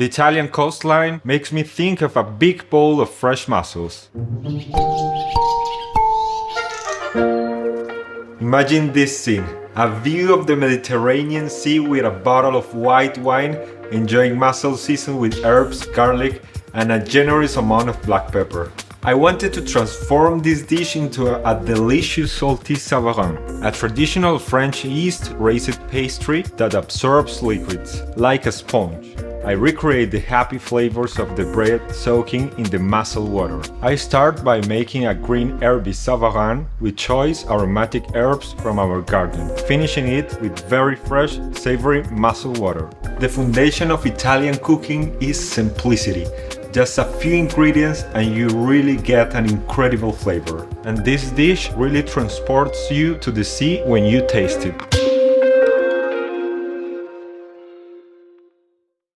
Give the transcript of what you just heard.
The Italian coastline makes me think of a big bowl of fresh mussels. Imagine this scene, a view of the Mediterranean Sea with a bottle of white wine, enjoying mussel seasoned with herbs, garlic, and a generous amount of black pepper. I wanted to transform this dish into a delicious salty savarin, a traditional French yeast-raised pastry that absorbs liquids, like a sponge. I recreate the happy flavors of the bread soaking in the mussel water. I start by making a green herby savarin with choice aromatic herbs from our garden, finishing it with very fresh, savory mussel water. The foundation of Italian cooking is simplicity. Just a few ingredients and you really get an incredible flavor. And this dish really transports you to the sea when you taste it.